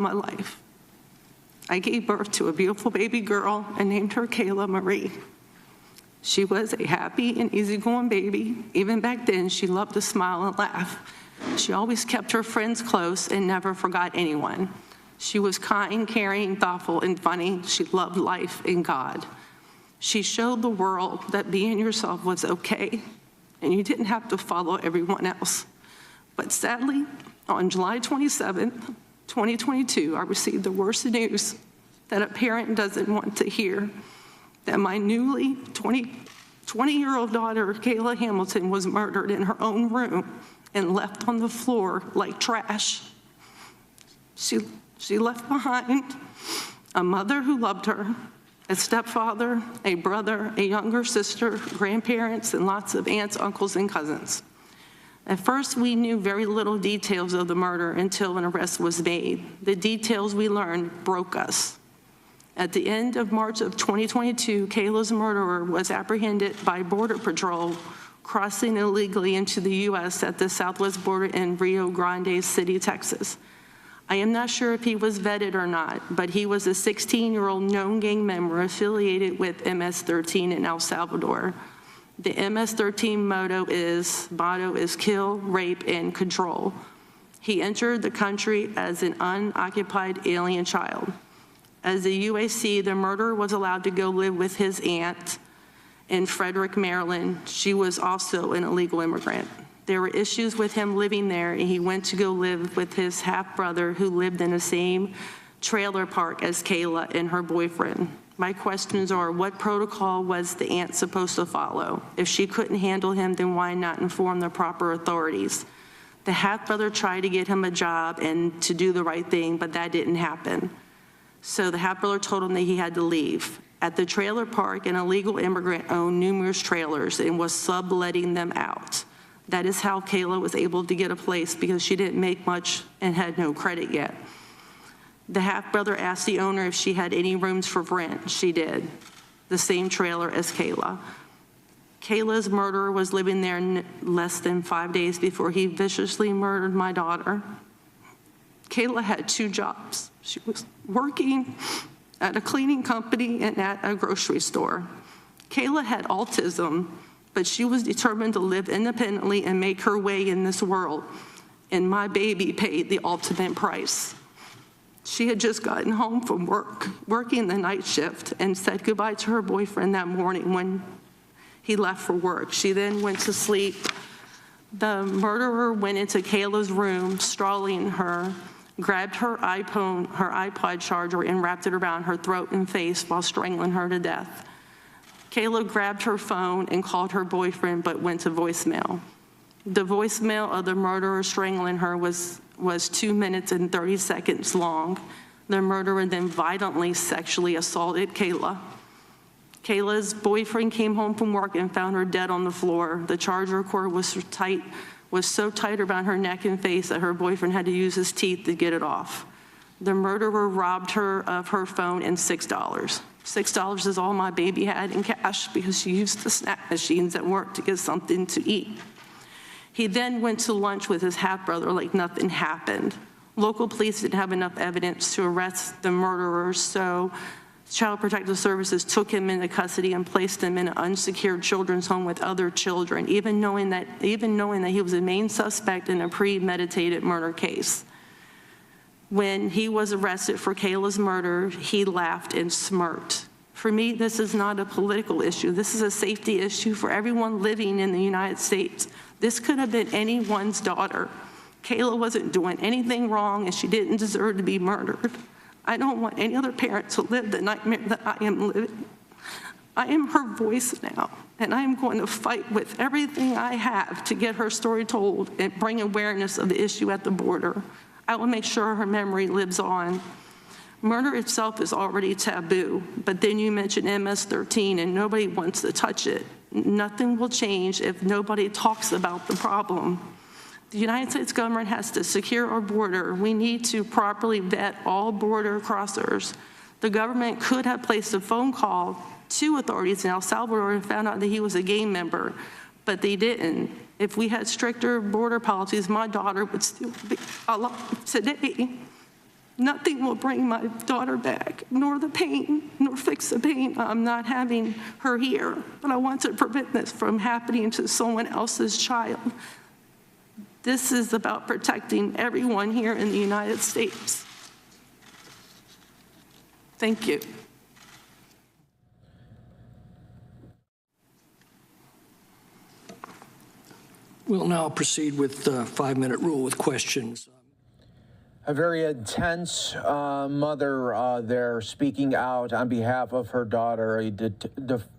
my life. I gave birth to a beautiful baby girl and named her Kayla Marie. She was a happy and easygoing baby. Even back then, she loved to smile and laugh. She always kept her friends close and never forgot anyone. She was kind, caring, thoughtful, and funny. She loved life and God. She showed the world that being yourself was okay, and you didn't have to follow everyone else. But sadly, on July 27th, 2022, I received the worst news that a parent doesn't want to hear, that my newly 20-year-old daughter, Kayla Hamilton, was murdered in her own room and left on the floor like trash. She left behind a mother who loved her, a stepfather, a brother, a younger sister, grandparents, and lots of aunts, uncles, and cousins. At first, we knew very little details of the murder until an arrest was made. The details we learned broke us. At the end of March of 2022, Kayla's murderer was apprehended by Border Patrol crossing illegally into the U.S. at the southwest border in Rio Grande City, Texas. I am not sure if he was vetted or not, but he was a 16-year-old known gang member affiliated with MS-13 in El Salvador. The MS-13 motto is kill, rape, and control. He entered the country as an unoccupied alien child. As a UAC, the murderer was allowed to go live with his aunt in Frederick, Maryland. She was also an illegal immigrant. There were issues with him living there, and he went to go live with his half-brother who lived in the same trailer park as Kayla and her boyfriend. My questions are, what protocol was the aunt supposed to follow? If she couldn't handle him, then why not inform the proper authorities? The half-brother tried to get him a job and to do the right thing, but that didn't happen. So the half-brother told him that he had to leave. At the trailer park, an illegal immigrant owned numerous trailers and was subletting them out. That is how Kayla was able to get a place, because she didn't make much and had no credit yet. The half-brother asked the owner if she had any rooms for rent. She did. The same trailer as Kayla. Kayla's murderer was living there less than 5 days before he viciously murdered my daughter. Kayla had 2 jobs. She was working at a cleaning company and at a grocery store. Kayla had autism, but she was determined to live independently and make her way in this world. And my baby paid the ultimate price. She had just gotten home from work, working the night shift, and said goodbye to her boyfriend that morning when he left for work. She then went to sleep. The murderer went into Kayla's room, strangling her, grabbed her iPod charger and wrapped it around her throat and face while strangling her to death. Kayla grabbed her phone and called her boyfriend, but went to voicemail. The voicemail of the murderer strangling her was 2 minutes and 30 seconds long. The murderer then violently sexually assaulted Kayla. Kayla's boyfriend came home from work and found her dead on the floor. The charger cord was so tight around her neck and face that her boyfriend had to use his teeth to get it off. The murderer robbed her of her phone and $6. $6 is all my baby had in cash because she used the snack machines at work to get something to eat. He then went to lunch with his half-brother like nothing happened. Local police didn't have enough evidence to arrest the murderer, so Child Protective Services took him into custody and placed him in an unsecured children's home with other children, even knowing that he was a main suspect in a premeditated murder case. When he was arrested for Kayla's murder, he laughed and smirked. For me, this is not a political issue. This is a safety issue for everyone living in the United States. This could have been anyone's daughter. Kayla wasn't doing anything wrong, and she didn't deserve to be murdered. I don't want any other parent to live the nightmare that I am living. I am her voice now, and I am going to fight with everything I have to get her story told and bring awareness of the issue at the border. I will make sure her memory lives on. Murder itself is already taboo, but then you mention MS-13 and nobody wants to touch it. Nothing will change if nobody talks about the problem. The United States government has to secure our border. We need to properly vet all border crossers. The government could have placed a phone call to authorities in El Salvador and found out that he was a gang member, but they didn't. If we had stricter border policies, my daughter would still be alive today. Nothing will bring my daughter back, nor the pain, nor fix the pain I'm not having her here. But I want to prevent this from happening to someone else's child. This is about protecting everyone here in the United States. Thank you. We'll now proceed with the 5-minute rule with questions. A very intense mother there speaking out on behalf of her daughter, a